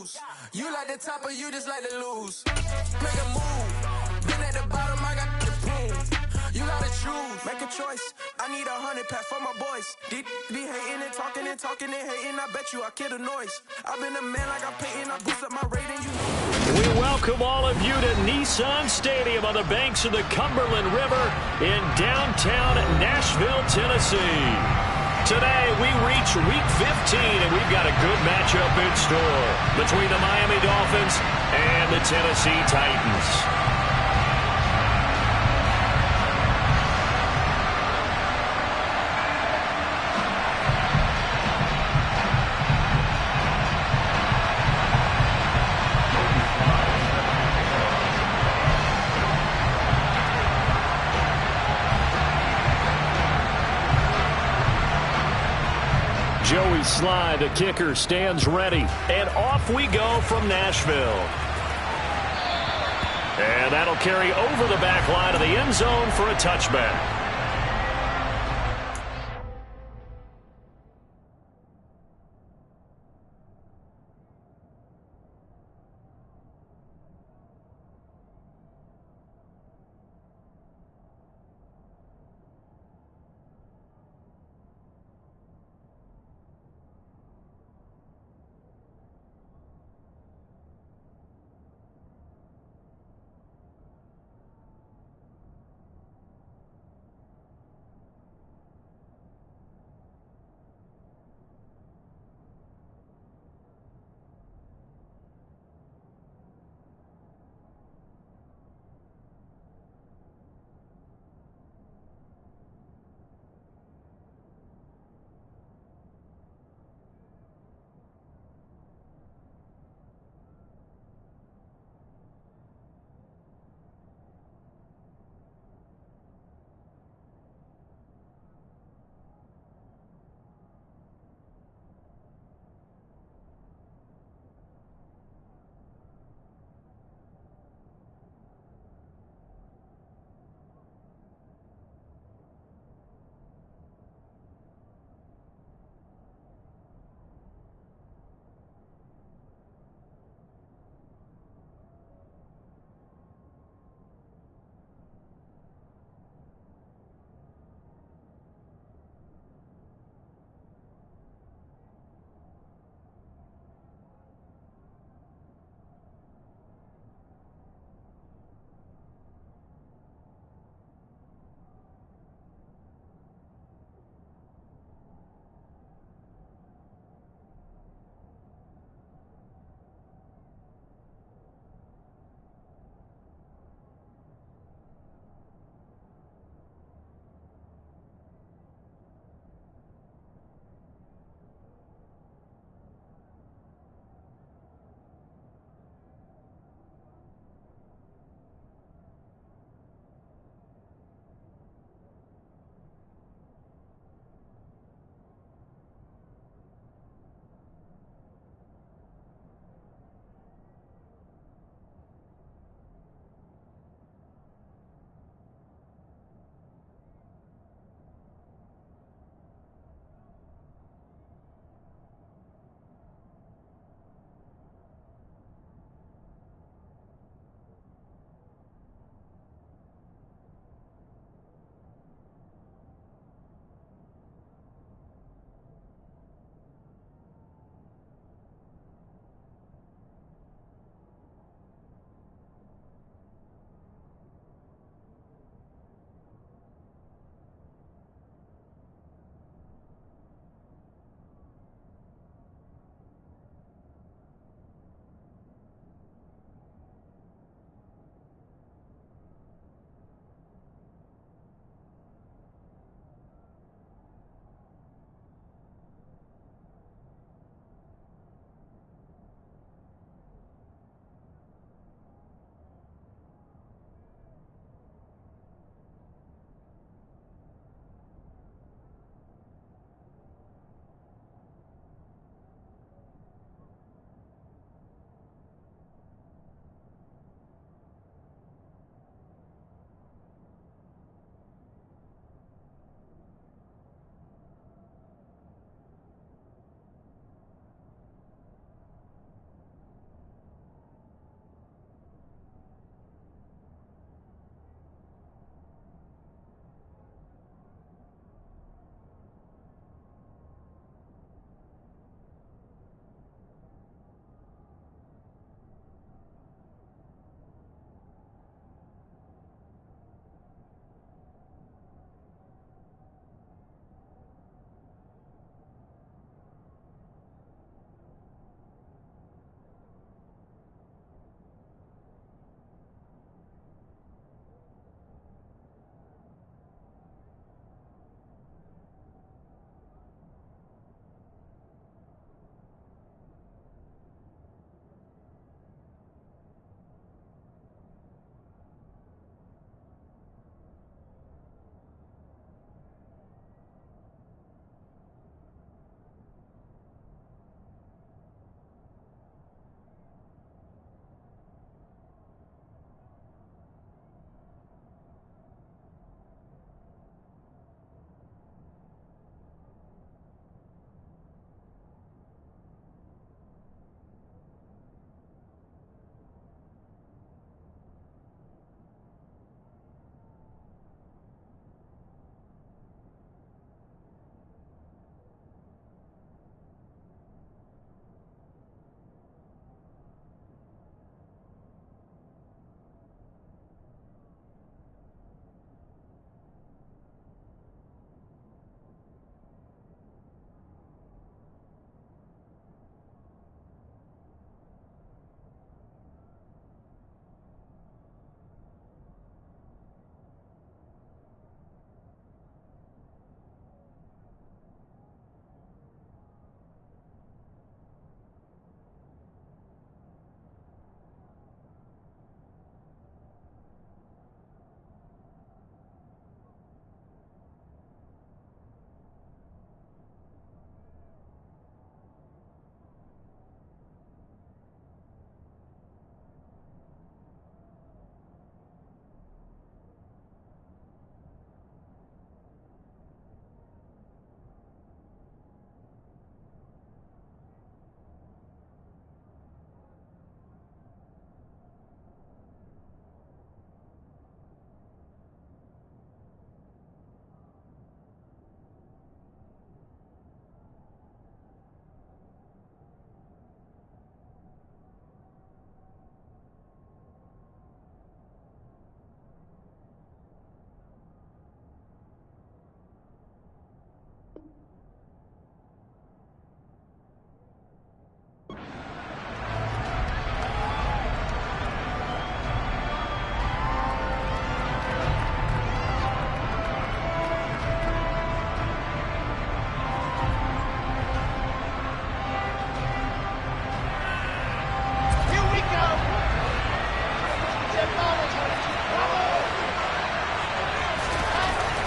juice. You like the top, or you just like to lose. Make a move. Been at the bottom, I got the prove. You gotta choose, make a choice. I need 100 pack for my boys. Be hating and talking and talking and hating. I bet you I kill the noise. I've been a man like I'm Peyton. I boost up my rating. We welcome all of you to Nissan Stadium on the banks of the Cumberland River in downtown Nashville, Tennessee. Today, we reach Week 15, and we've got a good matchup in store between the Miami Dolphins and the Tennessee Titans. Joey Sly, the kicker, stands ready. And off we go from Nashville. And that'll carry over the back line of the end zone for a touchback.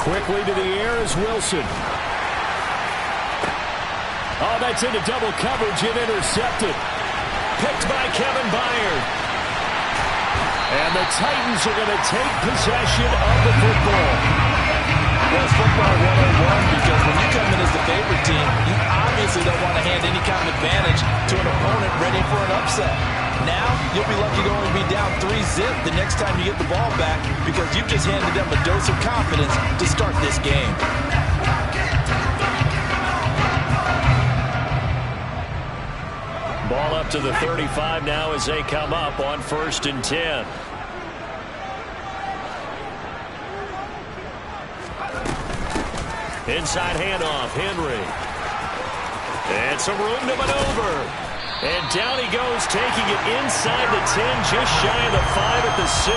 Quickly to the air is Wilson. Oh, that's into double coverage and intercepted. Picked by Kevin Byard. And the Titans are going to take possession of the football. Well, it's football 101 because when you come in as the favorite team, you obviously don't want to hand any kind of advantage to an opponent ready for an upset. Now, you'll be lucky to only be down 3-zip the next time you get the ball back because you've just handed them a dose of confidence to start this game. Ball up to the 35 now as they come up on 1st and 10. Inside handoff, Henry. And some room to maneuver. And down he goes, taking it inside the 10, just shy of the 5 at the 6.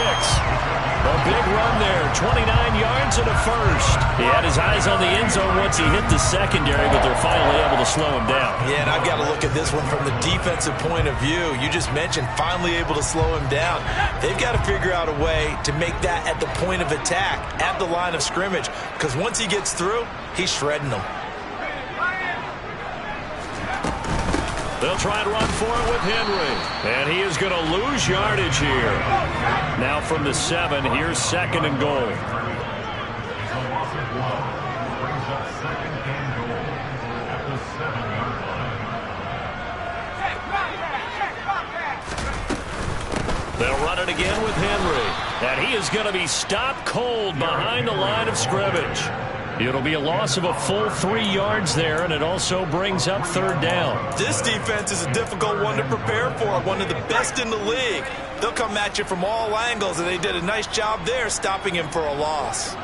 A big run there, 29 yards and a first. He had his eyes on the end zone once he hit the secondary, but they're finally able to slow him down. Yeah, and I've got to look at this one from the defensive point of view. You just mentioned finally able to slow him down. They've got to figure out a way to make that at the point of attack, at the line of scrimmage, because once he gets through, he's shredding them. They'll try and run for it with Henry. And he is going to lose yardage here. Now from the 7, here's 2nd and goal. They'll run it again with Henry. And he is going to be stopped cold behind the line of scrimmage. It'll be a loss of a full 3 yards there, and it also brings up 3rd down. This defense is a difficult one to prepare for, one of the best in the league. They'll come at you from all angles, and they did a nice job there stopping him for a loss.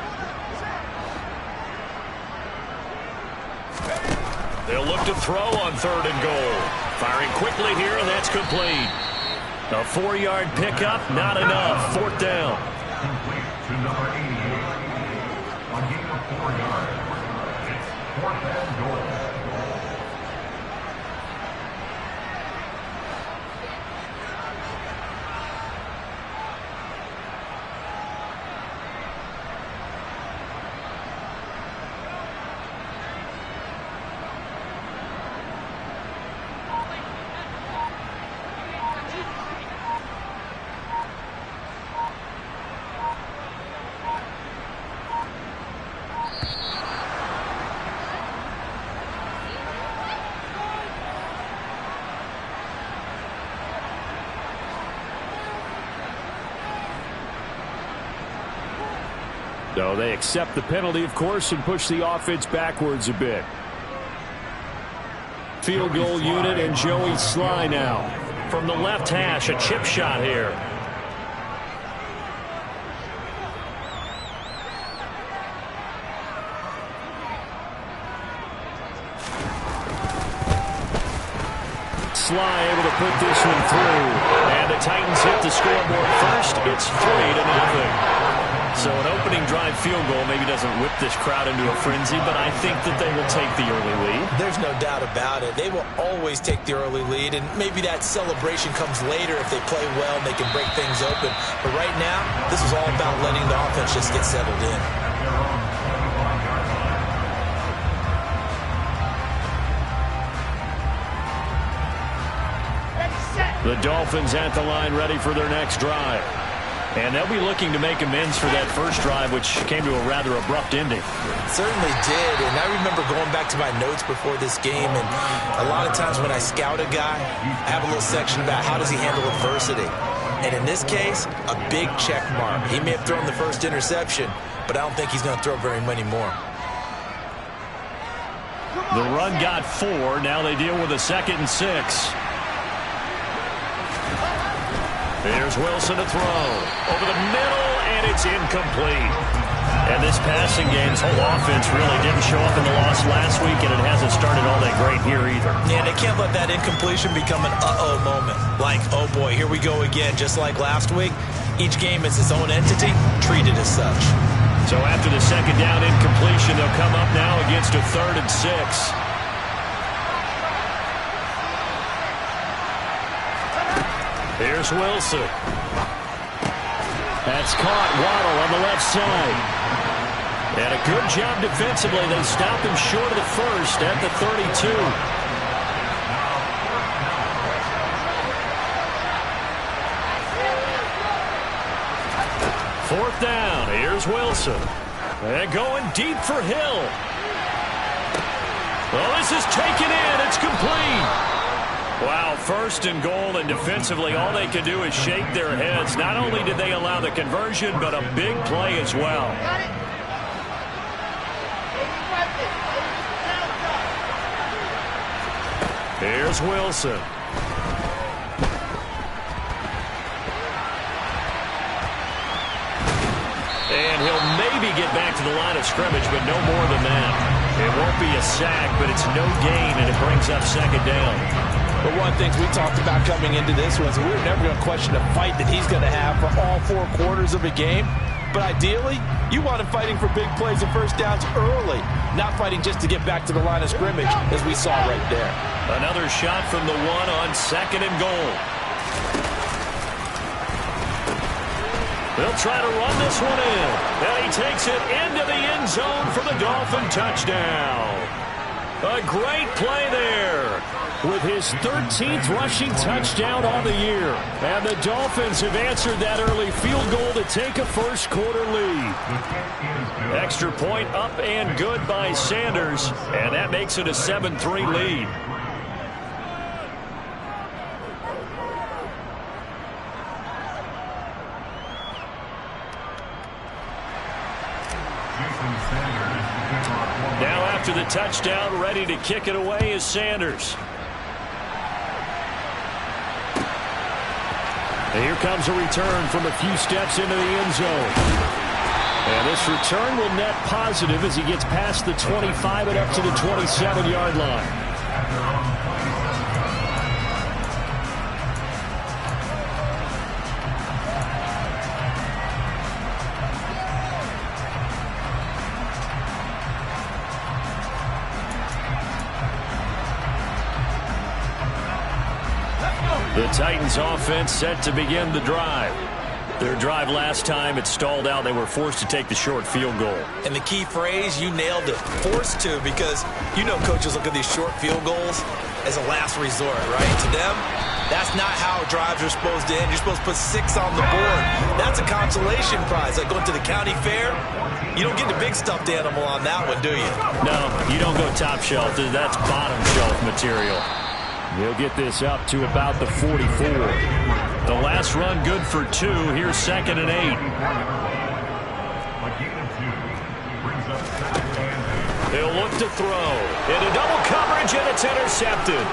They'll look to throw on 3rd and goal. Firing quickly here, and that's complete. A 4-yard pickup, not enough. 4th down. Complete to number 88. A gain of 4 yards. It's 4th and goal. So they accept the penalty, of course, and push the offense backwards a bit. Field goal unit and Joey Sly now. From the left hash, a chip shot here. Sly able to put this one through. And the Titans hit the scoreboard first. It's 3-0. So an opening drive field goal maybe doesn't whip this crowd into a frenzy, but I think that they will take the early lead. There's no doubt about it. They will always take the early lead, and maybe that celebration comes later if they play well and they can break things open. But right now, this is all about letting the offense just get settled in. The Dolphins at the line ready for their next drive. And they'll be looking to make amends for that first drive, which came to a rather abrupt ending. Certainly did, and I remember going back to my notes before this game, and a lot of times when I scout a guy, I have a little section about how does he handle adversity. And in this case, a big check mark. He may have thrown the first interception, but I don't think he's going to throw very many more. The run got 4. Now they deal with a 2nd and 6. There's Wilson to throw. Over the middle, and it's incomplete. And this passing game's whole offense really didn't show up in the loss last week, and it hasn't started all that great here either. Yeah, they can't let that incompletion become an uh-oh moment. Like, oh boy, here we go again, just like last week. Each game is its own entity, treated as such. So after the 2nd down incompletion, they'll come up now against a 3rd and 6. Here's Wilson. That's caught. Waddle on the left side. And a good job defensively. They stopped him short of the first at the 32. Fourth down. Here's Wilson. And going deep for Hill. Well, this is taken in. It's complete. Wow, first and goal, and defensively all they could do is shake their heads. Not only did they allow the conversion, but a big play as well. Here's Wilson. And he'll maybe get back to the line of scrimmage, but no more than that. It won't be a sack, but it's no gain, and it brings up second down. But one of the things we talked about coming into this was we were never going to question the fight that he's going to have for all 4 quarters of a game. But ideally, you want him fighting for big plays and first downs early, not fighting just to get back to the line of scrimmage, as we saw right there. Another shot from the one on second and goal. They'll try to run this one in. And he takes it into the end zone for the Dolphin touchdown. A great play there with his 13th rushing touchdown on the year. And the Dolphins have answered that early field goal to take a first quarter lead. Extra point up and good by Sanders. And that makes it a 7-3 lead. Now after the touchdown, ready to kick it away is Sanders. And here comes a return from a few steps into the end zone. And this return will net positive as he gets past the 25 and up to the 27-yard line. The Titans offense set to begin the drive. Their drive last time, it stalled out. They were forced to take the short field goal. And the key phrase, you nailed it, forced to, because you know coaches look at these short field goals as a last resort, right? To them, that's not how drives are supposed to end. You're supposed to put 6 on the board. That's a consolation prize. Like going to the county fair, you don't get the big stuffed animal on that one, do you? No, you don't go top shelf. That's bottom shelf material. He'll get this up to about the 44. The last run good for 2. Here's 2nd and 8. He'll look to throw. Into double coverage, and it's intercepted.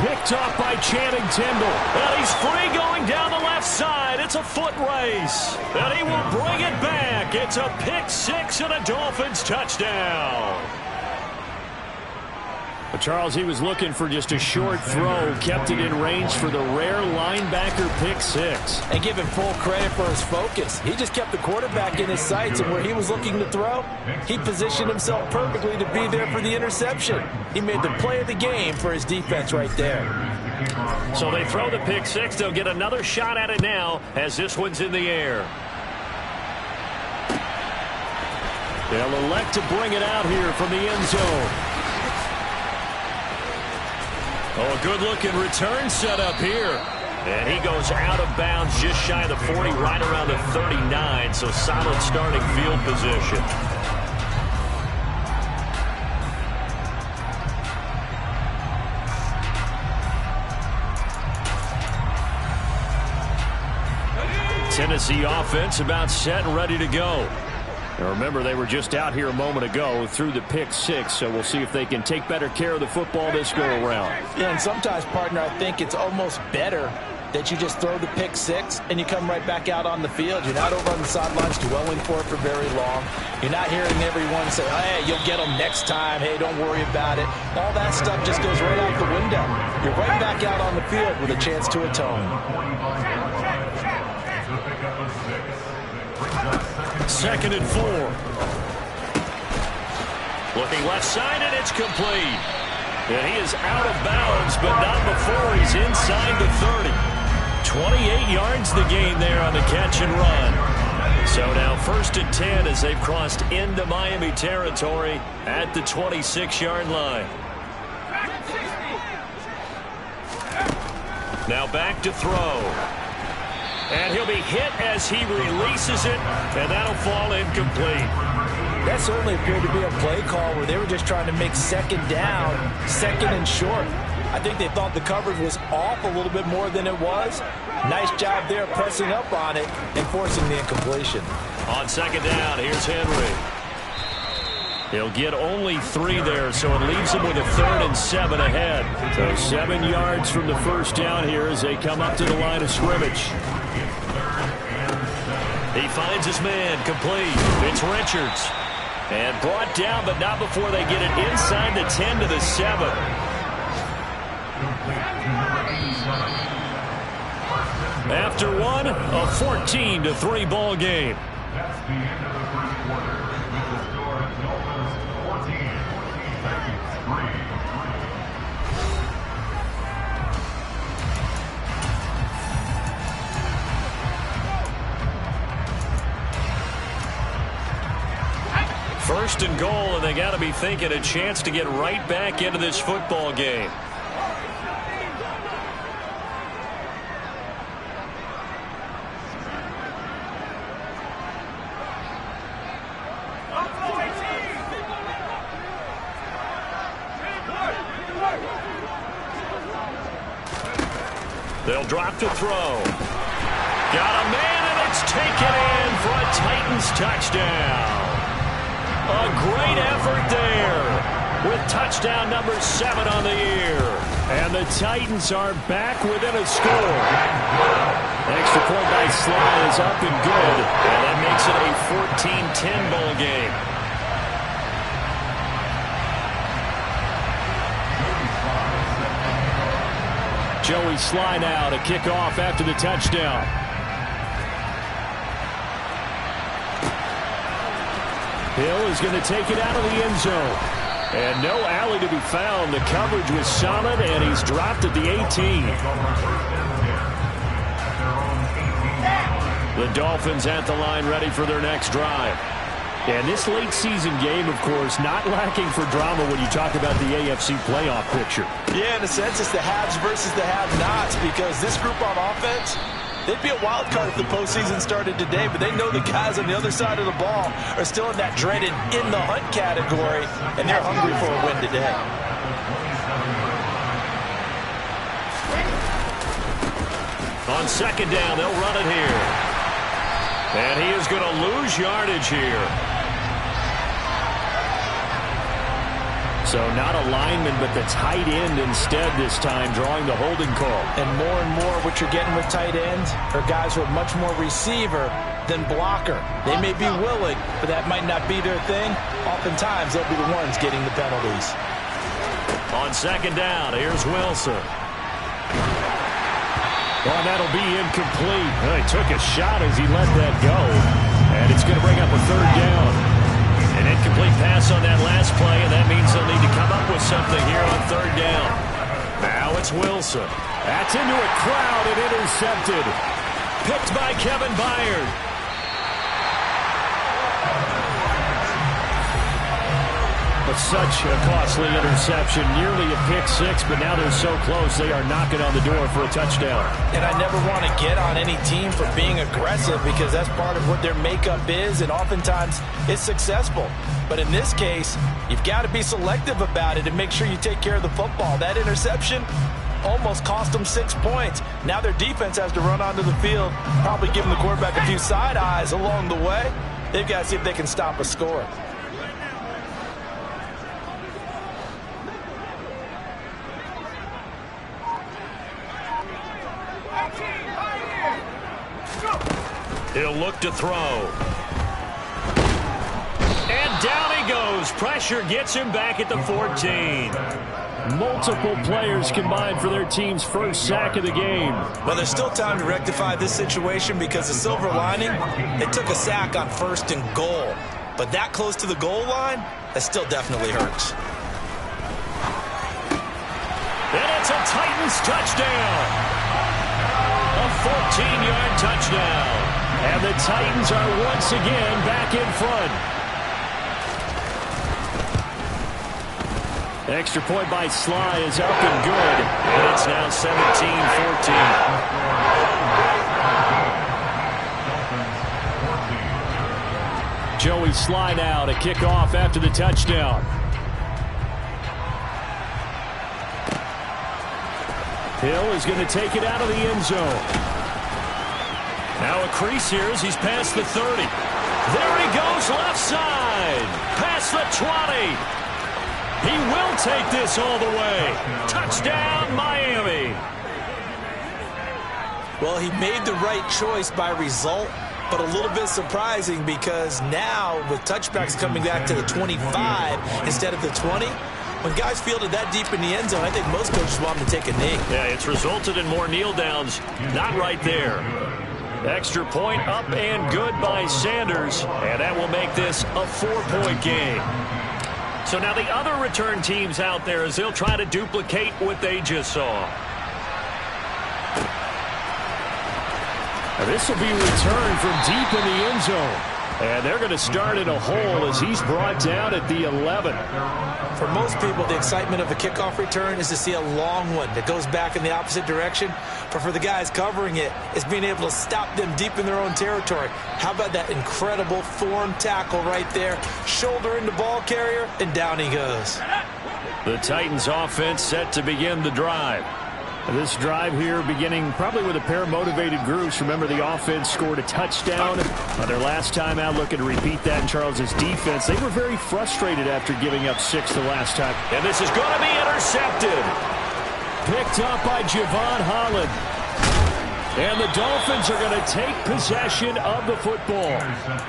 Picked off by Channing Tindall. And he's free going down the left side. It's a foot race. And he will bring it back. It's a pick 6 and a Dolphins touchdown. But Charles, he was looking for just a short throw, kept it in range for the rare linebacker pick 6. And give him full credit for his focus. He just kept the quarterback in his sights, and where he was looking to throw, he positioned himself perfectly to be there for the interception. He made the play of the game for his defense right there. So they throw the pick 6. They'll get another shot at it now as this one's in the air. They'll elect to bring it out here from the end zone. Oh, a good-looking return set up here. And he goes out of bounds just shy of the 40, right around the 39, so solid starting field position. Tennessee offense about set and ready to go. Now remember, they were just out here a moment ago through the pick 6, so we'll see if they can take better care of the football this go-around. Yeah, and sometimes, partner, I think it's almost better that you just throw the pick 6 and you come right back out on the field. You're not over on the sidelines dwelling for it for very long. You're not hearing everyone say, hey, you'll get them next time. Hey, don't worry about it. All that stuff just goes right out the window. You're right back out on the field with a chance to atone. 2nd and 4. Looking left side, and it's complete. And he is out of bounds, but not before he's inside the 30. 28 yards the gain there on the catch and run. So now 1st and 10 as they've crossed into Miami territory at the 26-yard line. Now back to throw. And he'll be hit as he releases it, and that'll fall incomplete. That certainly appeared to be a play call where they were just trying to make second down, second and short. I think they thought the coverage was off a little bit more than it was. Nice job there pressing up on it and forcing the incompletion. On second down, here's Henry. He'll get only 3 there, so it leaves him with a 3rd and 7 ahead. So 7 yards from the first down here as they come up to the line of scrimmage. He finds his man, complete. It's Richards. And brought down, but not before they get it inside the 10 to the 7. After one, a 14-3 ball game. That's the end of the first quarter. With the score, Dolphins 14, Titans 3. First and goal, and they got to be thinking a chance to get right back into this football game. They'll drop to throw. Got a man, and it's taken in for a Titans touchdown. A great effort there with touchdown number 7 on the year. And the Titans are back within a score. Extra point by Sly is up and good. And that makes it a 14-10 ball game. Joey Sly now to kick off after the touchdown. Hill is going to take it out of the end zone. And no alley to be found. The coverage was solid, and he's dropped at the 18. The Dolphins at the line ready for their next drive. And this late season game, of course, not lacking for drama when you talk about the AFC playoff picture. Yeah, in a sense, it's the haves versus the have-nots, because this group on offense, they'd be a wild card if the postseason started today, but they know the guys on the other side of the ball are still in that dreaded in-the-hunt category, and they're hungry for a win today. On second down, they'll run it here. And he is going to lose yardage here. So not a lineman, but the tight end instead this time, drawing the holding call. And more what you're getting with tight ends are guys who are much more receiver than blocker. They may be willing, but that might not be their thing. Oftentimes, they'll be the ones getting the penalties. On second down, here's Wilson. Oh, that'll be incomplete. He took a shot as he let that go. And it's going to bring up a third down. An incomplete pass on that last play, and that means they'll need to come up with something here on third down. Now it's Wilson. That's into a crowd and intercepted. Picked by Kevin Byard. But such a costly interception, nearly a pick-6, but now they're so close they are knocking on the door for a touchdown. And I never want to get on any team for being aggressive, because that's part of what their makeup is, and oftentimes it's successful. But in this case, you've got to be selective about it and make sure you take care of the football. That interception almost cost them 6 points. Now their defense has to run onto the field, probably giving the quarterback a few side eyes along the way. They've got to see if they can stop a score. He'll look to throw. And down he goes. Pressure gets him back at the 14. Multiple players combined for their team's first sack of the game. Well, there's still time to rectify this situation, because the silver lining, they took a sack on 1st and goal. But that close to the goal line, that still definitely hurts. And it's a Titans touchdown. A 14-yard touchdown. And the Titans are once again back in front. Extra point by Sly is up and good. And it's now 17-14. Joey Sly now to kick off after the touchdown. Hill is going to take it out of the end zone. Now a crease here as he's past the 30. There he goes left side. Past the 20. He will take this all the way. Touchdown, Miami. Well, he made the right choice by result, but a little bit surprising because now with touchbacks coming back to the 25 instead of the 20, when guys fielded that deep in the end zone, I think most coaches want them to take a knee. Yeah, it's resulted in more kneel downs. Not right there. Extra point up and good by Sanders, and that will make this a 4-point game. So now the other return teams out there as they'll try to duplicate what they just saw. This will be returned from deep in the end zone. And they're going to start in a hole as he's brought down at the 11. For most people, the excitement of a kickoff return is to see a long one that goes back in the opposite direction. But for the guys covering it, it's being able to stop them deep in their own territory. How about that incredible form tackle right there? Shoulder in the ball carrier, and down he goes. The Titans offense set to begin the drive. This drive here beginning probably with a pair of motivated groups. Remember, the offense scored a touchdown on their last time out. Looking to repeat that in Charles's defense. They were very frustrated after giving up 6 the last time. And this is going to be intercepted. Picked up by Javon Holland. And the Dolphins are going to take possession of the football.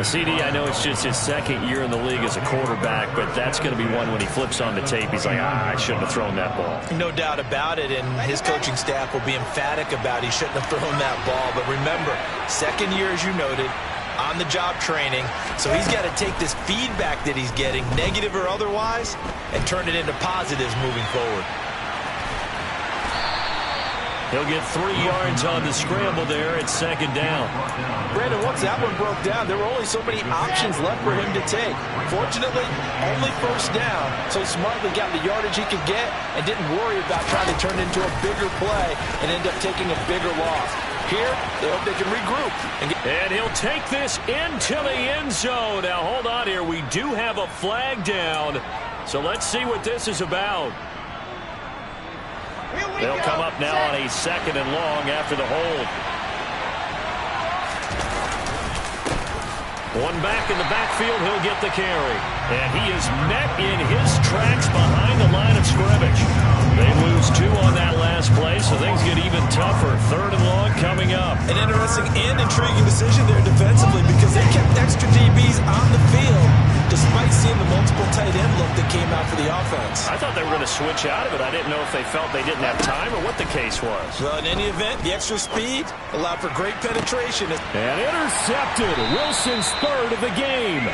CD, I know it's just his second year in the league as a quarterback, but that's going to be one when he flips on the tape. He's like, I shouldn't have thrown that ball. No doubt about it, and his coaching staff will be emphatic about he shouldn't have thrown that ball. But remember, second year, as you noted, on-the-job training. So he's got to take this feedback that he's getting, negative or otherwise, and turn it into positives moving forward. He'll get 3 yards on the scramble there at second down. Brandon, once that one broke down, there were only so many options left for him to take. Fortunately, only first down, so smartly got the yardage he could get and didn't worry about trying to turn it into a bigger play and end up taking a bigger loss. Here, they hope they can regroup. And he'll take this into the end zone. Now, hold on here. We do have a flag down, so let's see what this is about. They'll come up now on a 2nd and long after the hold. One back in the backfield, he'll get the carry. And he is met in his tracks behind the line of scrimmage. They lose 2 on that last play, so things get even tougher. 3rd and long coming up. An interesting and intriguing decision there defensively because they kept extra DBs on the field despite seeing the multiple tight end look that came out for the offense. I thought they were going to switch out of it. I didn't know if they felt they didn't have time or what the case was. Well, in any event, the extra speed allowed for great penetration. And intercepted. Wilson's 3rd of the game.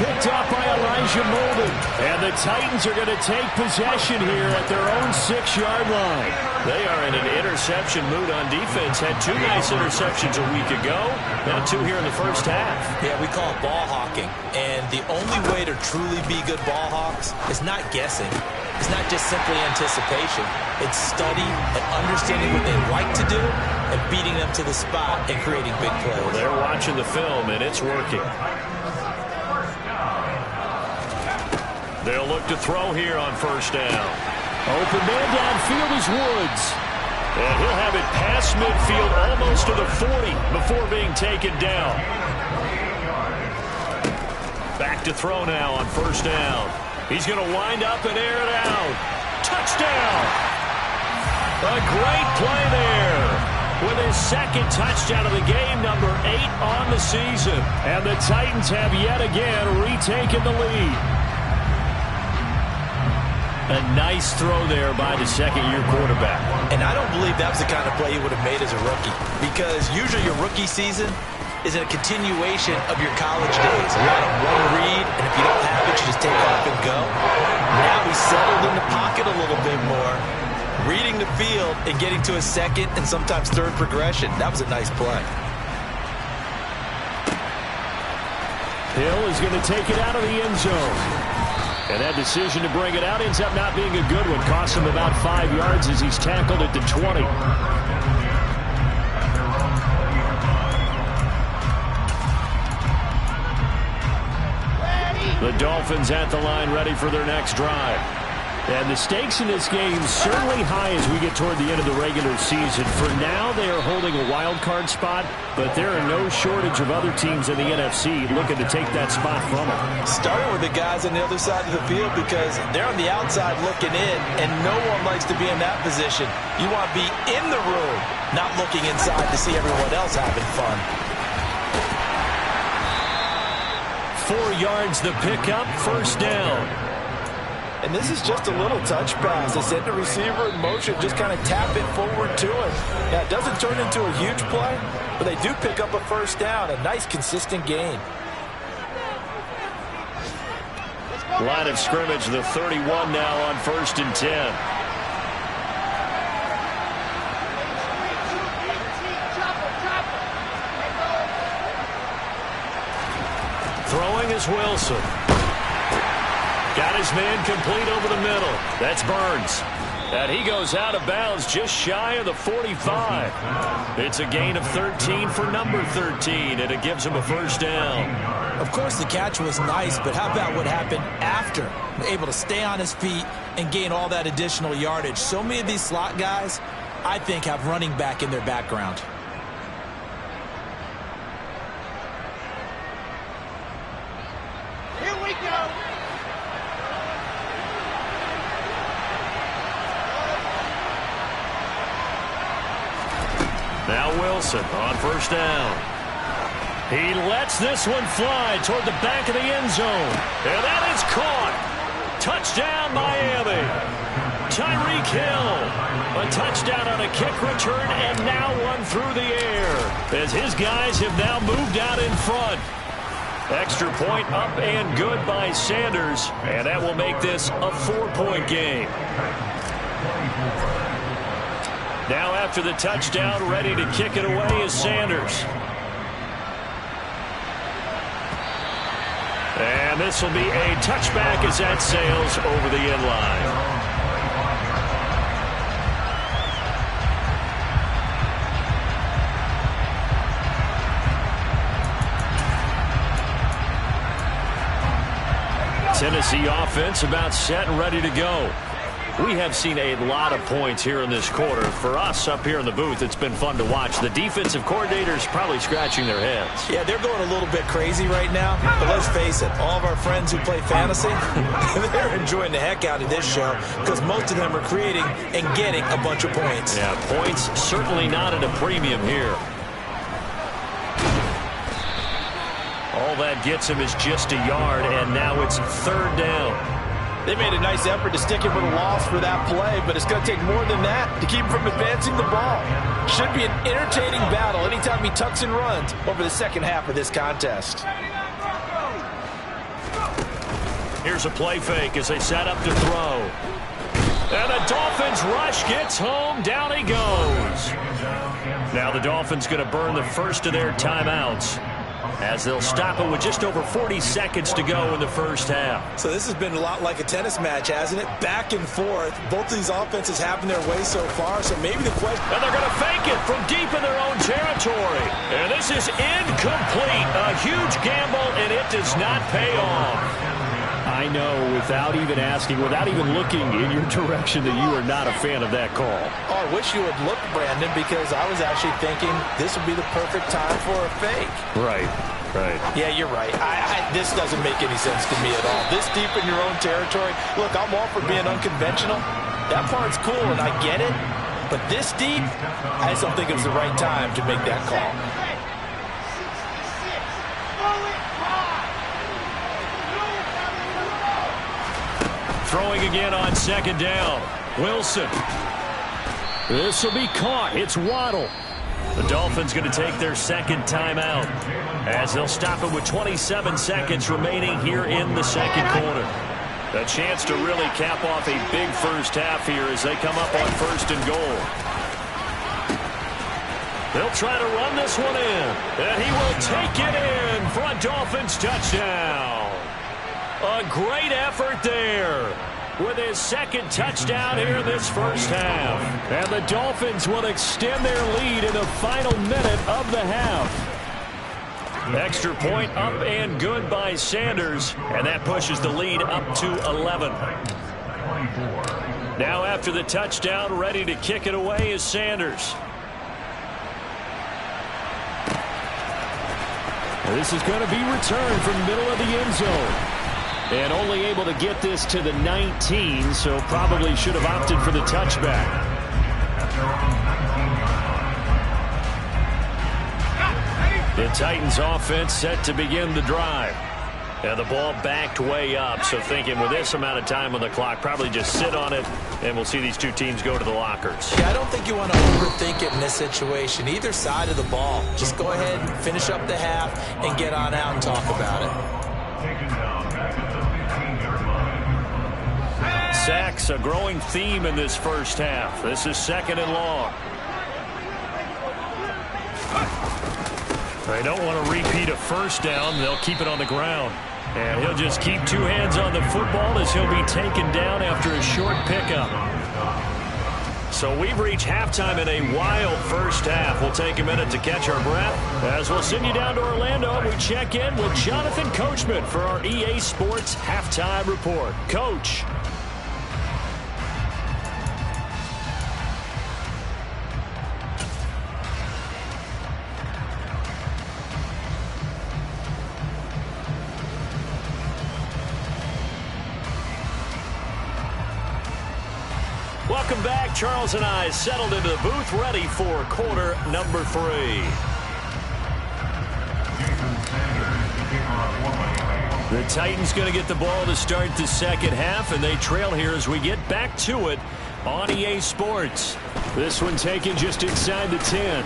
Picked up by Elijah Molden. And the Titans are going to take possession here at their own 6-yard line. They are in an interception mood on defense. Had 2 nice interceptions a week ago. Now 2 here in the first half. Yeah, we call it ball hawking. And the only way to truly be good ball hawks is not guessing. It's not just simply anticipation. It's study and understanding what they like to do and beating them to the spot and creating big plays. Well, they're watching the film, and it's working. They'll look to throw here on first down. Open man downfield is Woods. And he'll have it past midfield almost to the 40 before being taken down. Back to throw now on first down. He's going to wind up and air it out. Touchdown! A great play there. With his 2nd touchdown of the game, number 8 on the season. And the Titans have yet again retaken the lead. A nice throw there by the 2nd-year quarterback. And I don't believe that was the kind of play he would have made as a rookie. Because usually your rookie season is a continuation of your college days. A lot of one read, and if you don't have it, you just take off and go. Now he's settled in the pocket a little bit more, reading the field and getting to a 2nd and sometimes 3rd progression. That was a nice play. Hill is going to take it out of the end zone. And that decision to bring it out ends up not being a good one. Costs him about 5 yards as he's tackled at the 20. The Dolphins at the line, ready for their next drive. And the stakes in this game certainly high as we get toward the end of the regular season. For now, they are holding a wild card spot, but there are no shortage of other teams in the NFC looking to take that spot from them. Starting with the guys on the other side of the field because they're on the outside looking in, and no one likes to be in that position. You want to be in the room, not looking inside to see everyone else having fun. 4 yards the pickup, first down. And this is just a little touch pass. They send the receiver in motion, just kind of tap it forward to him. Yeah, it doesn't turn into a huge play, but they do pick up a first down. A nice, consistent gain. Line of scrimmage, the 31 now on 1st and 10. Throwing is Wilson. Got his man complete over the middle. That's Burns. And he goes out of bounds just shy of the 45. It's a gain of 13 for number 13, and it gives him a first down. Of course, the catch was nice, but how about what happened after? Able to stay on his feet and gain all that additional yardage. So many of these slot guys, I think, have running back in their background. Now Wilson on first down. He lets this one fly toward the back of the end zone. And that is caught. Touchdown, Miami. Tyreek Hill. A touchdown on a kick return and now one through the air. As his guys have now moved out in front. Extra point up and good by Sanders. And that will make this a 4-point game. Now after the touchdown, ready to kick it away is Sanders. And this will be a touchback as that sails over the end line. Tennessee offense about set and ready to go. We have seen a lot of points here in this quarter. For us up here in the booth, it's been fun to watch. The defensive coordinators probably scratching their heads. Yeah, they're going a little bit crazy right now. But let's face it, all of our friends who play fantasy, they're enjoying the heck out of this show because most of them are creating and getting a bunch of points. Yeah, points certainly not at a premium here. All that gets him is just a yard, and now it's 3rd down. They made a nice effort to stick him with a loss for that play, but it's going to take more than that to keep him from advancing the ball. Should be an entertaining battle anytime he tucks and runs over the second half of this contest. Here's a play fake as they set up to throw. And the Dolphins rush gets home. Down he goes. Now the Dolphins going to burn the first of their timeouts, as they'll stop it with just over 40 seconds to go in the first half. So this has been a lot like a tennis match, hasn't it? Back and forth. Both of these offenses having their way so far, so maybe the question... And they're going to fake it from deep in their own territory. And this is incomplete. A huge gamble, and it does not pay off. I know, without even asking, without even looking in your direction, that you are not a fan of that call. Oh, I wish you would look, Brandon, because I was actually thinking this would be the perfect time for a fake. Right. Yeah, you're right. This doesn't make any sense to me at all. This deep in your own territory. Look, I'm all for being unconventional. That part's cool, and I get it. But this deep, I just don't think it was the right time to make that call. Throwing again on 2nd down. Wilson. This will be caught. It's Waddle. The Dolphins going to take their 2nd timeout as they'll stop it with 27 seconds remaining here in the 2nd quarter. A chance to really cap off a big first half here as they come up on 1st and goal. They'll try to run this one in, and he will take it in for a Dolphins touchdown. A great effort there with his second touchdown here in this first half. And the Dolphins will extend their lead in the final minute of the half. Extra point up and good by Sanders, and that pushes the lead up to 11. Now after the touchdown, ready to kick it away is Sanders. This is going to be returned from the middle of the end zone. And only able to get this to the 19, so probably should have opted for the touchback. The Titans offense set to begin the drive. And the ball backed way up, so thinking with this amount of time on the clock, probably just sit on it, and we'll see these two teams go to the lockers. Yeah, I don't think you want to overthink it in this situation. Either side of the ball. Just go ahead and finish up the half and get on out and talk about it. Sacks, a growing theme in this first half. This is 2nd and long. They don't want to repeat a first down. They'll keep it on the ground. And he'll just keep two hands on the football as he'll be taken down after a short pickup. So we've reached halftime in a wild first half. We'll take a minute to catch our breath as we'll send you down to Orlando. We check in with Jonathan Coachman for our EA Sports Halftime Report. Coach. Welcome back. Charles and I settled into the booth, ready for quarter number 3. The Titans going to get the ball to start the second half, and they trail here as we get back to it on EA Sports. This one taken just inside the 10.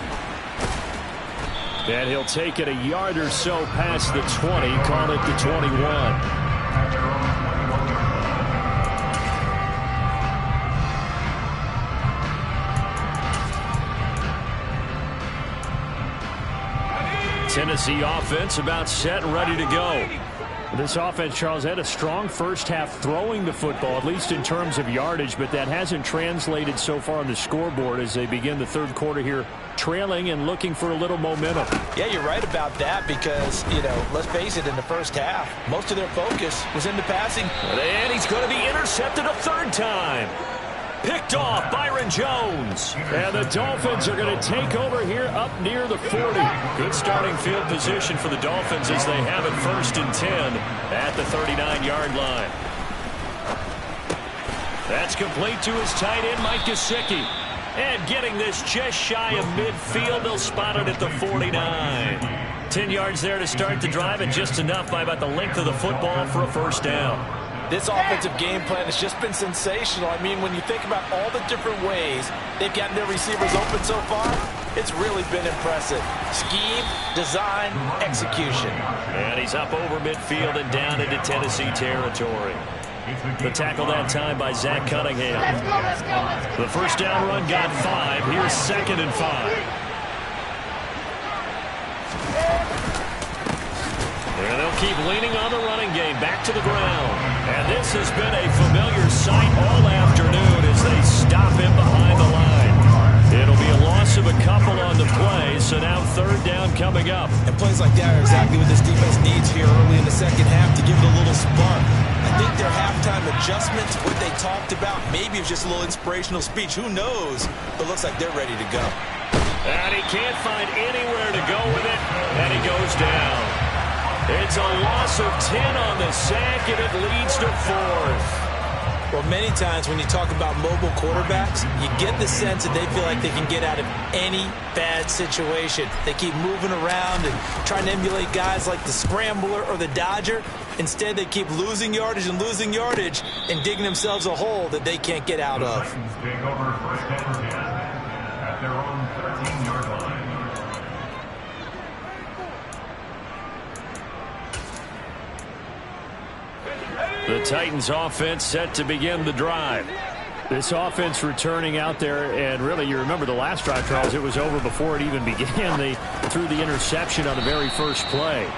And he'll take it a yard or so past the 20, call it the 21. Tennessee offense about set and ready to go. This offense, Charles, had a strong first half throwing the football, at least in terms of yardage, but that hasn't translated so far on the scoreboard as they begin the third quarter here, trailing and looking for a little momentum. Yeah, you're right about that because, let's face it, in the first half, most of their focus was in the passing. And he's going to be intercepted a third time. Picked off Byron Jones. And the Dolphins are going to take over here up near the 40. Good starting field position for the Dolphins as they have it 1st and 10 at the 39-yard line. That's complete to his tight end, Mike Gesicki. And getting this just shy of midfield, they'll spot it at the 49. 10 yards there to start the drive, and just enough by about the length of the football for a first down. This offensive game plan has just been sensational. I mean, when you think about all the different ways they've gotten their receivers open so far, it's really been impressive. Scheme, design, execution. And he's up over midfield and down into Tennessee territory. The tackle that time by Zach Cunningham. Let's go. The first down run got 5. Here's 2nd and 5. And they'll keep leaning on the running game back to the ground. And this has been a familiar sight all afternoon as they stop him behind the line. It'll be a loss of a couple on the play, so now third down coming up. And plays like that are exactly what this defense needs here early in the second half to give it a little spark. I think their halftime adjustments, what they talked about, maybe it was just a little inspirational speech. Who knows? But it looks like they're ready to go. And he can't find anywhere to go with it, and he goes down. It's a loss of 10 on the sack, and it leads to 4th. Well, many times when you talk about mobile quarterbacks, you get the sense that they feel like they can get out of any bad situation. They keep moving around and trying to emulate guys like the Scrambler or the Dodger. Instead, they keep losing yardage and digging themselves a hole that they can't get out of. Take over 1st and 10 at their own 13-yard line. The Titans offense set to begin the drive. This offense returning out there, and really, you remember the last drive, Charles, it was over before it even began. They threw the interception on the very first play.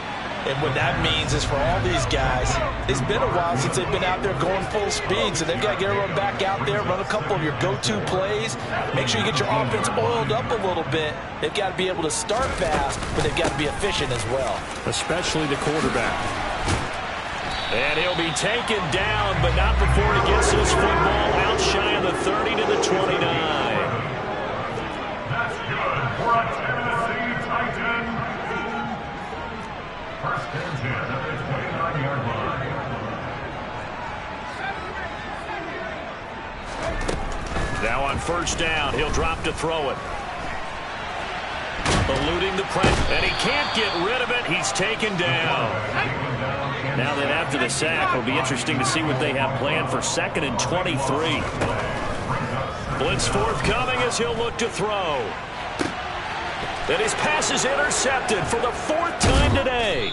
And what that means is for all these guys, it's been a while since they've been out there going full speed, so they've got to get everyone back out there, run a couple of your go-to plays, make sure you get your offense oiled up a little bit. They've got to be able to start fast, but they've got to be efficient as well. Especially the quarterback. And he'll be taken down, but not before he gets this football out shy of the 30 to the 29. That's good for a Tennessee Titan. First and 10 at the 29-yard line. Now on first down, he'll drop to throw it. Eluding the pressure, and he can't get rid of it. He's taken down. Now then, after the sack, it'll be interesting to see what they have planned for 2nd and 23. Blitz forthcoming as he'll look to throw. And his pass is intercepted for the 4th time today.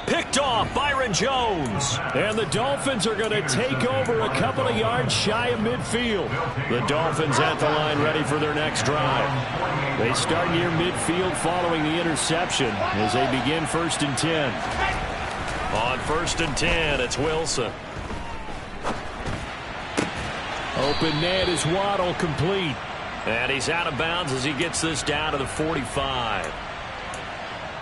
Picked off Byron Jones. And the Dolphins are going to take over a couple of yards shy of midfield. The Dolphins at the line ready for their next drive. They start near midfield following the interception as they begin 1st and 10. On 1st and 10, it's Wilson. Open net is Waddle, complete. And he's out of bounds as he gets this down to the 45.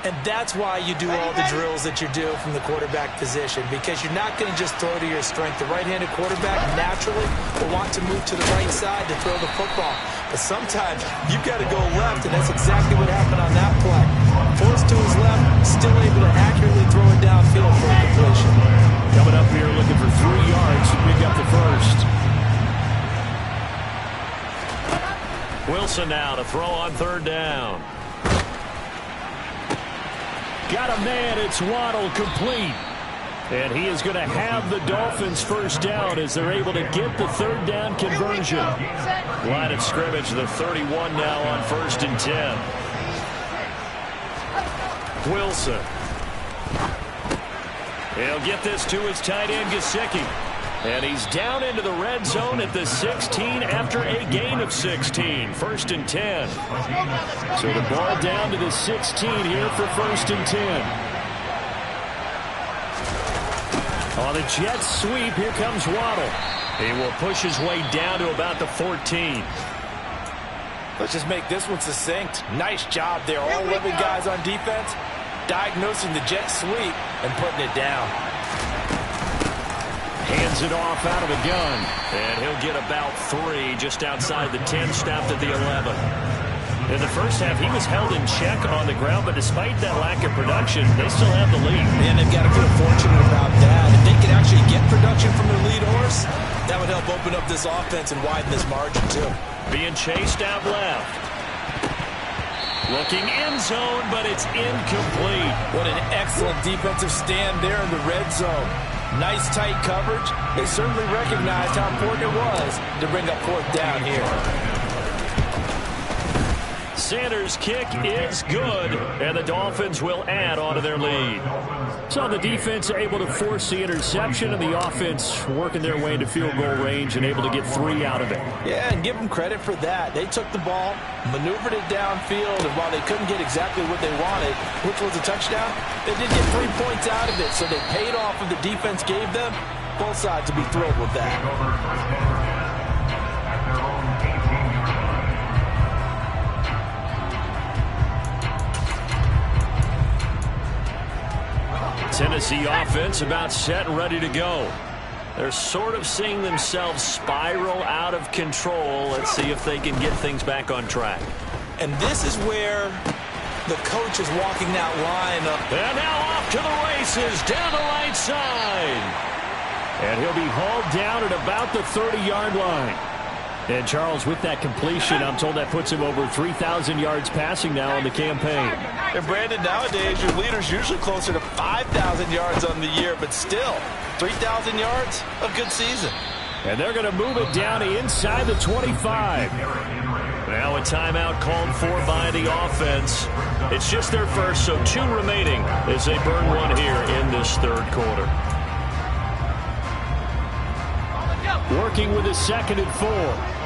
And that's why you do all the drills that you do from the quarterback position, because you're not going to just throw to your strength. The right-handed quarterback naturally will want to move to the right side to throw the football. But sometimes you've got to go left, and that's exactly what happened on that play. Forced to his left, still able to accurately throw it downfield for a completion. Coming up here looking for 3 yards to pick up the first. Wilson now to throw on 3rd down. Got a man, it's Waddle, complete. And he is going to have the Dolphins first down as they're able to get the 3rd down conversion. Line of scrimmage, the 31 now on 1st and 10. Wilson. He'll get this to his tight end, Gesicki. And he's down into the red zone at the 16 after a gain of 16. 1st and 10. So the ball down to the 16 here for 1st and 10. On the jet sweep, here comes Waddle. He will push his way down to about the 14. Let's just make this one succinct. Nice job there. All 11 guys on defense diagnosing the jet sweep and putting it down. Hands it off out of a gun. And he'll get about 3 just outside the 10, stopped at the 11. In the first half, he was held in check on the ground, but despite that lack of production, they still have the lead. And they've got to feel fortunate about that. If they can actually get production from their lead horse, that would help open up this offense and widen this margin, too. Being chased out left. Looking end zone, but it's incomplete. What an excellent defensive stand there in the red zone. Nice tight coverage. They certainly recognized how important it was to bring up 4th down here. Sanders' kick is good, and the Dolphins will add on to their lead. So the defense able to force the interception, and the offense working their way into field goal range and able to get 3 out of it. Yeah, and give them credit for that. They took the ball, maneuvered it downfield, and while they couldn't get exactly what they wanted, which was a touchdown, they did get 3 points out of it, so they paid off what the defense gave them. Both sides will be thrilled with that. Tennessee offense about set and ready to go. They're sort of seeing themselves spiral out of control. Let's see if they can get things back on track. And this is where the coach is walking that line up. And now off to the races down the right side. And he'll be hauled down at about the 30-yard line. And Charles, with that completion, I'm told that puts him over 3,000 yards passing now on the campaign. And Brandon, nowadays your leader's usually closer to 5,000 yards on the year, but still, 3,000 yards, a good season. And they're going to move it down to inside the 25. Now a timeout called for by the offense. It's just their first, so 2 remaining as they burn 1 here in this 3rd quarter. Working with a 2nd and 4.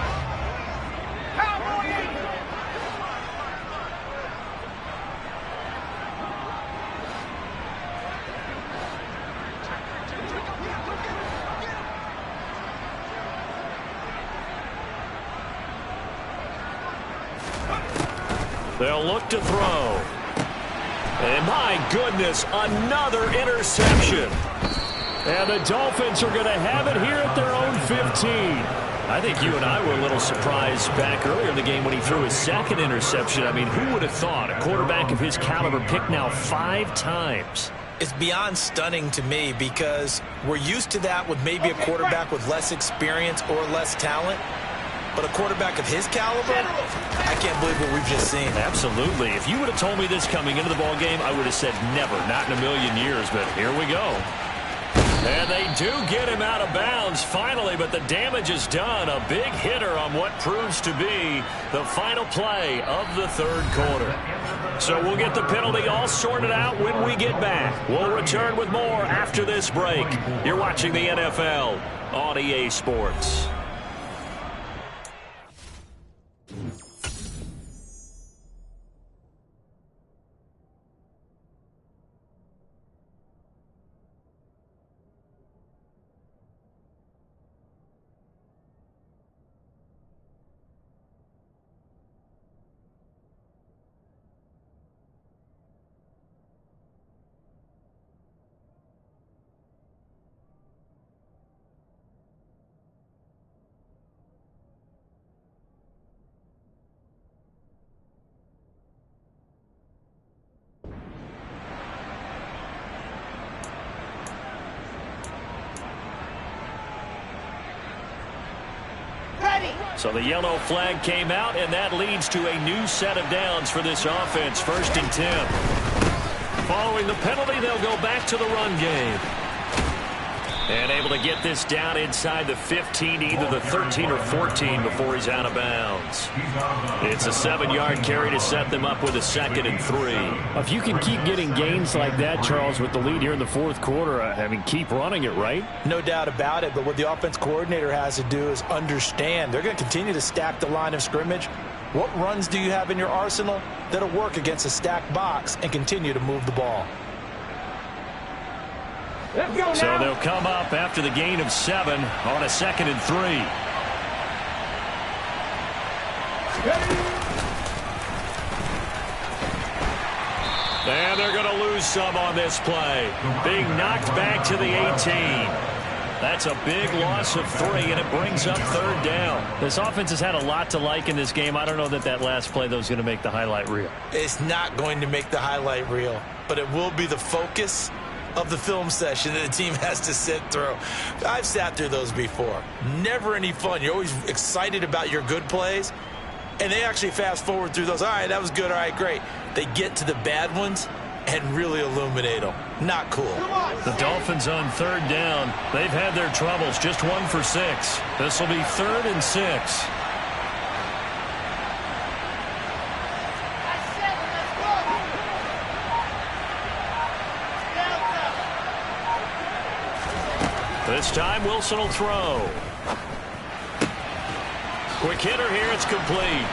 They'll look to throw. And my goodness, another interception. And the Dolphins are going to have it here at their own 15. I think you and I were a little surprised back earlier in the game when he threw his 2nd interception. I mean, who would have thought a quarterback of his caliber picked now 5 times? It's beyond stunning to me because we're used to that with maybe a quarterback with less experience or less talent. But a quarterback of his caliber, I can't believe what we've just seen. Absolutely. If you would have told me this coming into the ball game, I would have said never, not in a million years. But here we go. And they do get him out of bounds finally, but the damage is done. A big hitter on what proves to be the final play of the 3rd quarter. So we'll get the penalty all sorted out when we get back. We'll return with more after this break. You're watching the NFL on EA Sports. So the yellow flag came out, and that leads to a new set of downs for this offense. 1st and 10. Following the penalty, they'll go back to the run game. And able to get this down inside the 15, either the 13 or 14 before he's out of bounds. It's a 7-yard carry to set them up with a 2nd and 3. If you can keep getting gains like that, Charles, with the lead here in the 4th quarter, I mean, keep running it, right? No doubt about it, but what the offense coordinator has to do is understand. They're going to continue to stack the line of scrimmage. What runs do you have in your arsenal that'll work against a stacked box and continue to move the ball? So they'll come up after the gain of 7 on a 2nd and 3. And they're going to lose some on this play. Being knocked back to the 18. That's a big loss of 3, and it brings up 3rd down. This offense has had a lot to like in this game. I don't know that last play, though, is going to make the highlight reel. It's not going to make the highlight reel, but it will be the focus of the film session that the team has to sit through. I've sat through those before. Never any fun. You're always excited about your good plays, and they actually fast forward through those. All right, that was good. All right, great. They get to the bad ones and really illuminate them. Not cool. The Dolphins on 3rd down. They've had their troubles. Just 1 for 6. This will be 3rd and 6. This time, Wilson will throw. Quick hitter here. It's complete.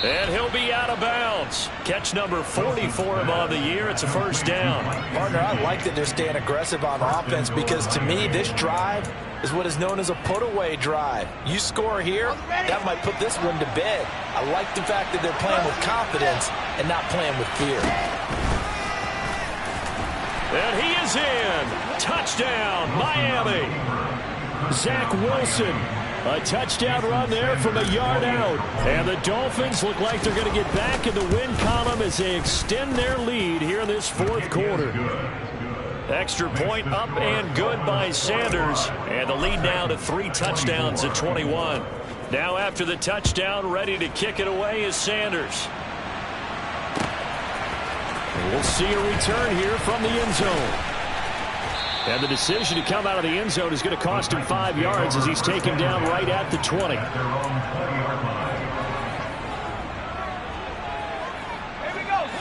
And he'll be out of bounds. Catch number 40 for him on the year. It's a 1st down. Partner, I like that they're staying aggressive on offense because, to me, this drive is what is known as a put-away drive. You score here, that might put this one to bed. I like the fact that they're playing with confidence and not playing with fear. And he is in. Touchdown, Miami. Zach Wilson. A touchdown run there from a yard out. And the Dolphins look like they're going to get back in the win column as they extend their lead here in this 4th quarter. Extra point up and good by Sanders. And the lead now to 3 touchdowns at 21. Now after the touchdown, ready to kick it away is Sanders. We'll see a return here from the end zone. And the decision to come out of the end zone is going to cost him 5 yards as he's taken down right at the 20.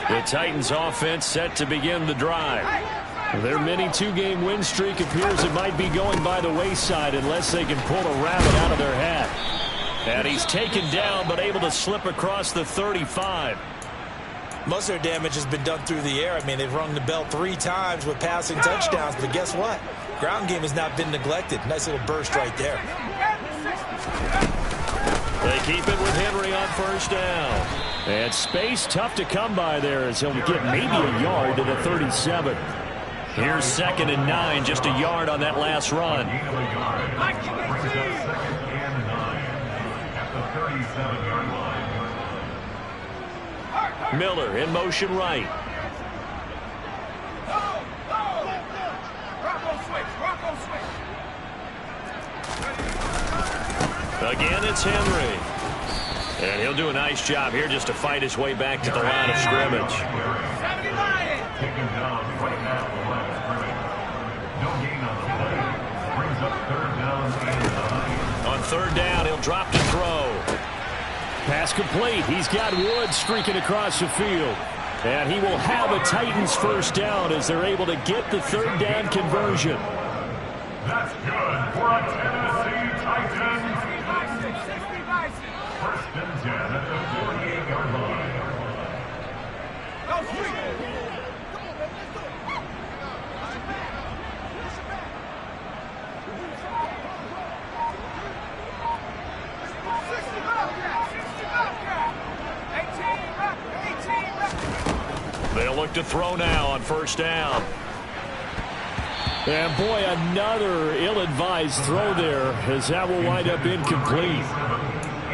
The Titans offense set to begin the drive. Their mini two-game win streak appears it might be going by the wayside unless they can pull a rabbit out of their hat. And he's taken down but able to slip across the 35. Most of their damage has been done through the air. I mean, they've rung the bell 3 times with passing touchdowns, but guess what? Ground game has not been neglected. Nice little burst right there. They keep it with Henry on first down. And space tough to come by there as he'll get maybe a yard to the 37. Here's 2nd and 9, just a yard on that last run. Miller in motion right. Again, it's Henry. And he'll do a nice job here just to fight his way back to the line of scrimmage. Taken down right now at the line of scrimmage. No gain on the play. Brings up 3rd down and 9. On 3rd down, he'll drop to throw. Pass complete. He's got Woods streaking across the field. And he will have a Titans first down as they're able to get the 3rd down conversion. That's good for a Tennessee Titans. 1st and 10 at the 48-yard line. They'll look to throw now on 1st down. And boy, another ill-advised throw there as that will wind up incomplete.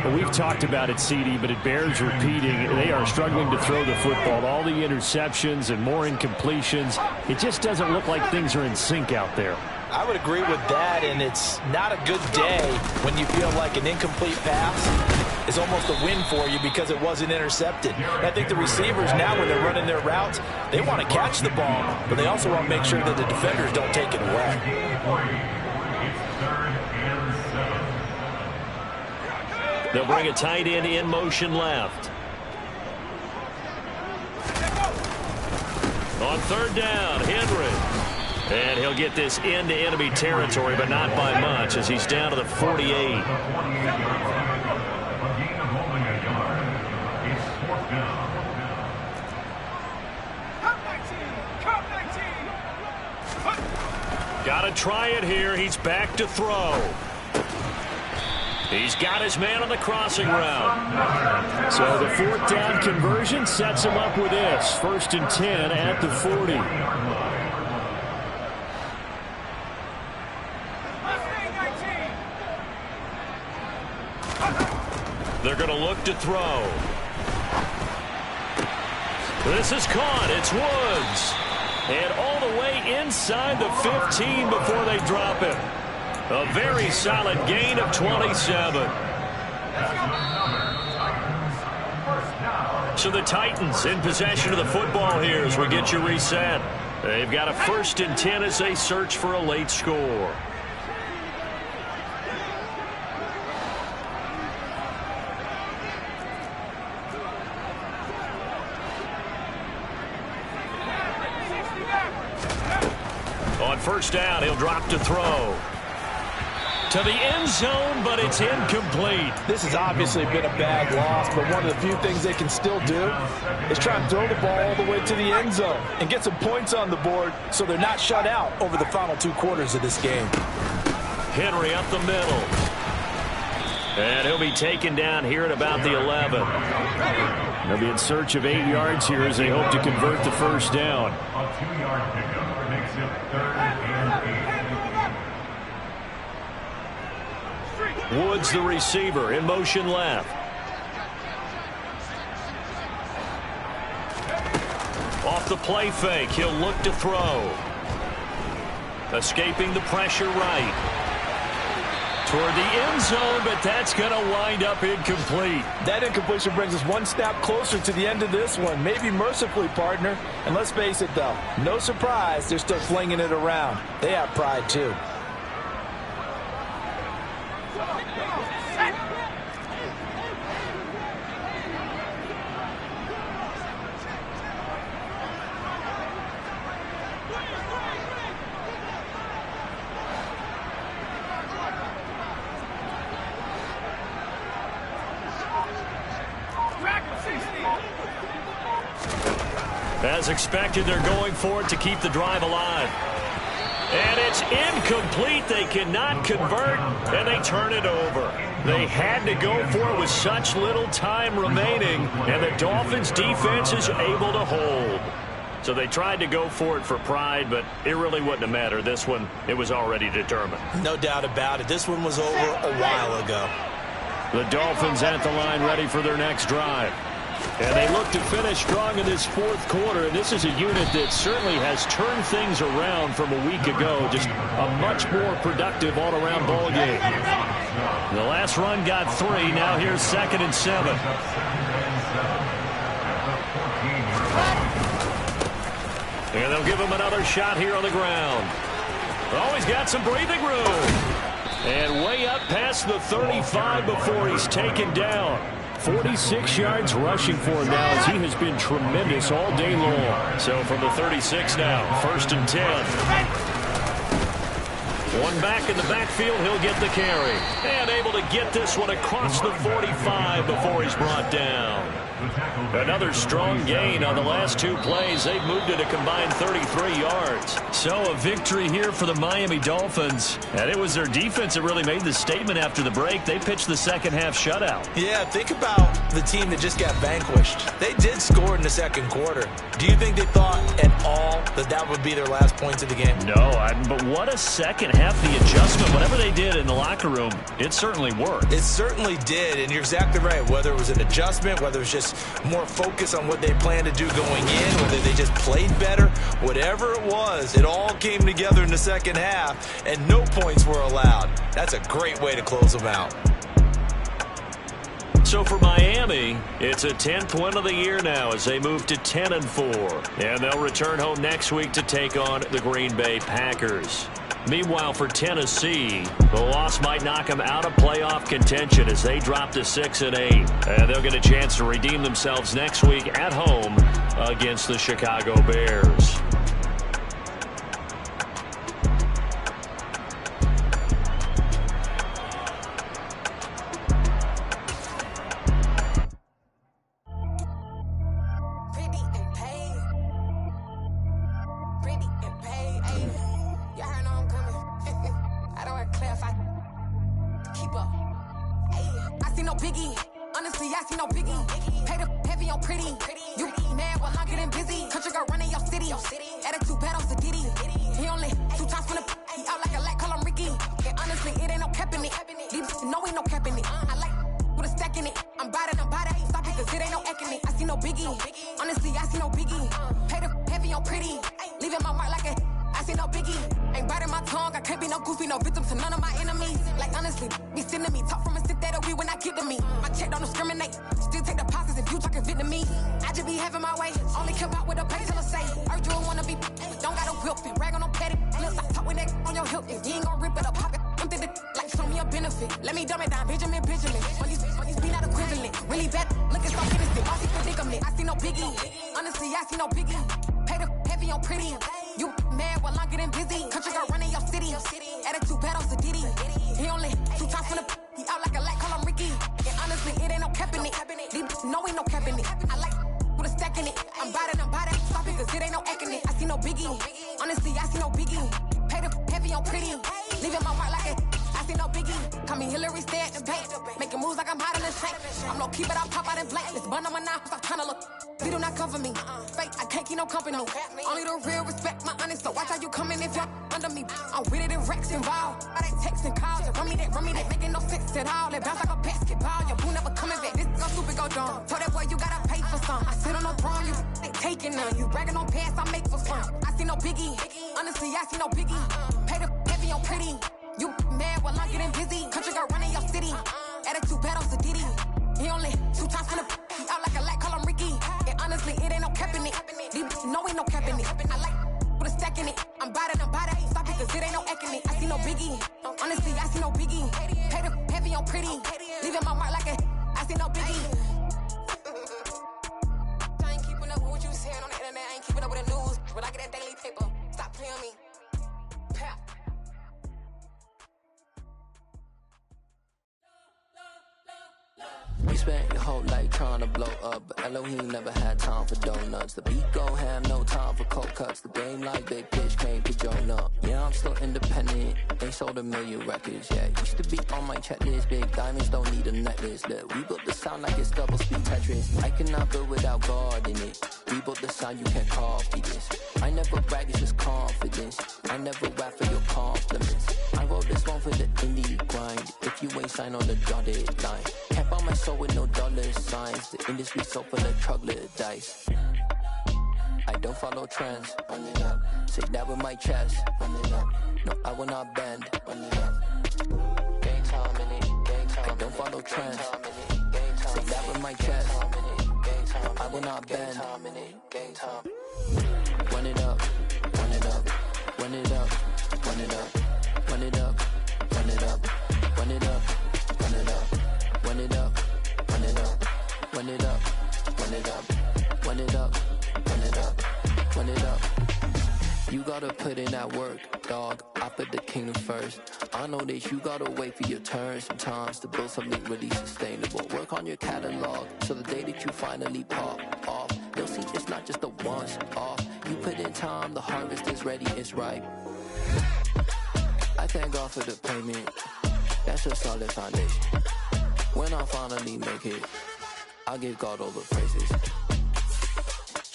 Well, we've talked about it, CD, but it bears repeating. They are struggling to throw the football. All the interceptions and more incompletions. It just doesn't look like things are in sync out there. I would agree with that, and it's not a good day when you feel like an incomplete pass is almost a win for you because it wasn't intercepted. And I think the receivers now, when they're running their routes, they want to catch the ball, but they also want to make sure that the defenders don't take it away. It's 3rd and 7. They'll bring a tight end in motion left. On 3rd down, Henry. And he'll get this into enemy territory, but not by much as he's down to the 48. A gain of only a yard. It's 4th down. Got to try it here. He's back to throw. He's got his man on the crossing route. So the 4th down conversion sets him up with this. 1st and 10 at the 40. They're going to look to throw. This is caught. It's Woods. And all the way inside the 15 before they drop him. A very solid gain of 27. So the Titans in possession of the football here as we get you reset. They've got a 1st and 10 as they search for a late score. On 1st down, he'll drop to throw. To the end zone, but it's incomplete. This has obviously been a bad loss, but one of the few things they can still do is try and throw the ball all the way to the end zone and get some points on the board so they're not shut out over the final 2 quarters of this game. Henry up the middle. And he'll be taken down here at about the 11. They'll be in search of 8 yards here as they hope to convert the 1st down. A 2-yard pickup makes it 3rd and 8. Woods, the receiver, in motion left. Off the play fake, he'll look to throw. Escaping the pressure right. Toward the end zone, but that's going to wind up incomplete. That incompletion brings us one step closer to the end of this one. Maybe mercifully, partner. And let's face it, though, no surprise, they're still flinging it around. They have pride, too. As expected, they're going for it to keep the drive alive. And it's incomplete. They cannot convert, and they turn it over. They had to go for it with such little time remaining, and the Dolphins' defense is able to hold. So they tried to go for it for pride, but it really wouldn't have mattered. This one, it was already determined. No doubt about it. This one was over a while ago. The Dolphins at the line ready for their next drive. And they look to finish strong in this fourth quarter. And this is a unit that certainly has turned things around from a week ago. Just a much more productive all-around ball game. The last run got 3. Now here's 2nd and 7. And they'll give him another shot here on the ground. Oh, he's got some breathing room. And way up past the 35 before he's taken down. 46 yards rushing for him now as he has been tremendous all day long. So from the 36 now, 1st and 10. One back in the backfield, he'll get the carry. And able to get this one across the 45 before he's brought down. Another strong gain on the last 2 plays. They've moved it a combined 33 yards. So a victory here for the Miami Dolphins. And it was their defense that really made the statement after the break. They pitched the second half shutout. Yeah, think about the team that just got vanquished. They did score in the second quarter. Do you think they thought at all that that would be their last points of the game? No, but what a second half. The adjustment, whatever they did in the locker room, it certainly worked. It certainly did, and you're exactly right. Whether it was an adjustment, whether it was just more focus on what they planned to do going in, whether they just played better, whatever it was, it all came together in the second half, and no points were allowed. That's a great way to close them out. So for Miami, it's a 10th win of the year now as they move to 10-4. And they'll return home next week to take on the Green Bay Packers. Meanwhile, for Tennessee, the loss might knock them out of playoff contention as they drop to 6-8. And they'll get a chance to redeem themselves next week at home against the Chicago Bears. You spent your whole life trying to blow up, but Elohim never had time for donuts. The beat go ham, no time for cold cuts. The game like big bitch came to join up. Yeah, I'm still independent, ain't sold a million records yet. Used to be on my checklist, big diamonds don't need a necklace. Look, we built the sound like it's double speed Tetris. I cannot build without God in it. We built the sound, you can't copy this. I never brag, it's just confidence. I never rap for your compliments. I wrote this one for the indie grind. If you ain't signed on the dotted line, can't buy my soul with no dollar signs. The industry so full of troglodytes. I don't follow trends. Say that with my chest. No, I will not bend. Gang time in it. I don't follow trends. Say that with my chest. I will not bend. Run it up, run it up, run it up, run it up, run it up, run it up, run it up, run it up, run it up, run it up, run it up, run it up, run it up, run it up, run it up. You gotta put in that work, dog. I put the kingdom first. I know that you gotta wait for your turn sometimes to build something really sustainable. Work on your catalog, so the day that you finally pop off, you'll see it's not just a once off. You put in time, the harvest is ready, it's ripe. I thank God for the payment, that's a solid foundation. When I finally make it, I'll give God all the praises.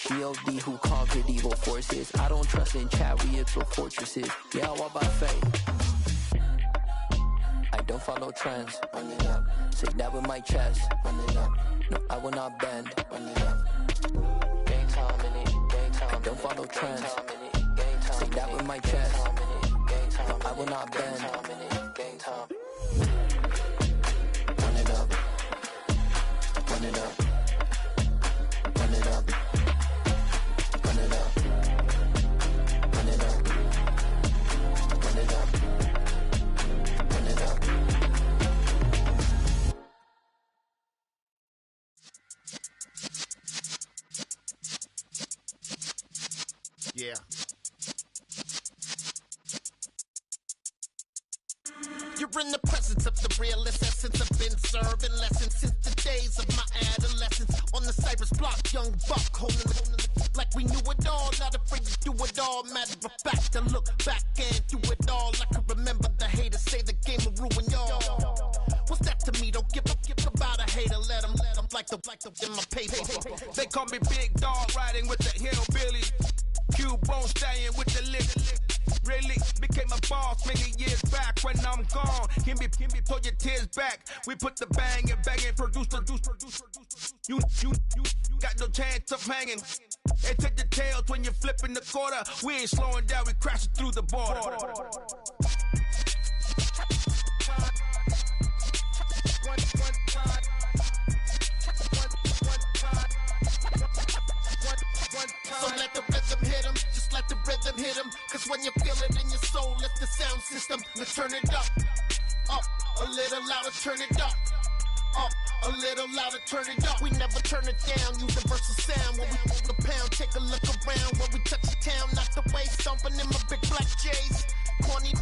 G.O.D. who conquered evil forces. I don't trust in chariots or fortresses. Yeah, I walk by faith. I don't follow trends. Say that with my chest. No, I will not bend. Gang time in it. I don't follow trends. Say that with my chest. No, I will not bend. Run it up. Run it up. Run it up. Run it up. Run it up. Run it up. Run it up. Yeah. You're in the presence of the realest essence. I've been serving lessons since the days of my adolescence. On the Cypress block, young buck holding it like we knew it all. Not afraid to do it all. Matter of fact, to look back and do it all. I can remember the haters say the game will ruin y'all. What's that to me? Don't give about a hater. Let them like the in my paper. They call me Big Dog, riding with the hillbilly. Q-Bone stallion with the lip. Really became a boss many years back. When I'm gone, can be pull your tears back. We put the bang and produce. You got no chance of hanging. And take the tails when you're flipping the quarter. We ain't slowing down, we crashing through the border. So let the rhythm hit him, just let the rhythm hit him. Cause when you feel it in your soul, lift the sound system. Now turn it up, a little louder, turn it up, a little louder, turn it up. We never turn it down, universal sound. When we move the pound, take a look around. When we touch the town, knock the way, stomping in my big black J's. Corny,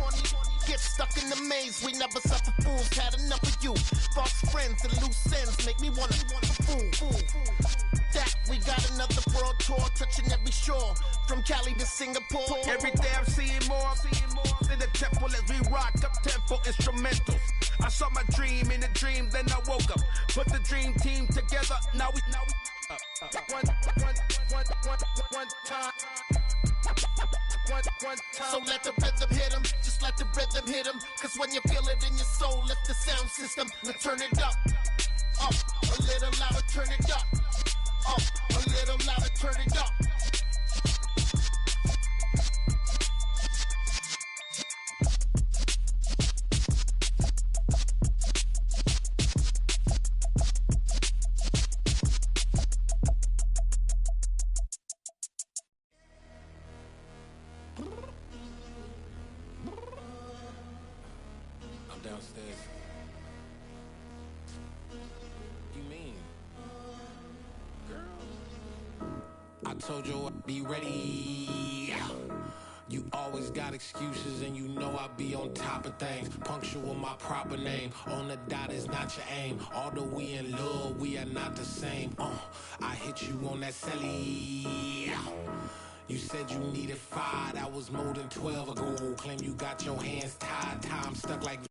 get stuck in the maze. We never suffer fools, had enough of you. False friends and loose ends make me wanna fool. That we got another world tour, touching every shore, from Cali to Singapore. Every day I'm seeing more in the temple as we rock up tempo instrumentals. I saw my dream in a dream, then I woke up. Put the dream team together, now we one time. So let the rhythm hit him, just let the rhythm hit him. Cause when you feel it in your soul, lift the sound system. Now turn it up, a little louder, turn it up, a little louder, turn it up. I'm downstairs. You mean? Girl, I told you I'd be ready. You always got excuses and you know I be on top of things. Punctual my proper name. On the dot is not your aim. Although we in love, we are not the same. I hit you on that celly. You said you needed 5, that was more than 12 ago. Claim you got your hands tied, time stuck like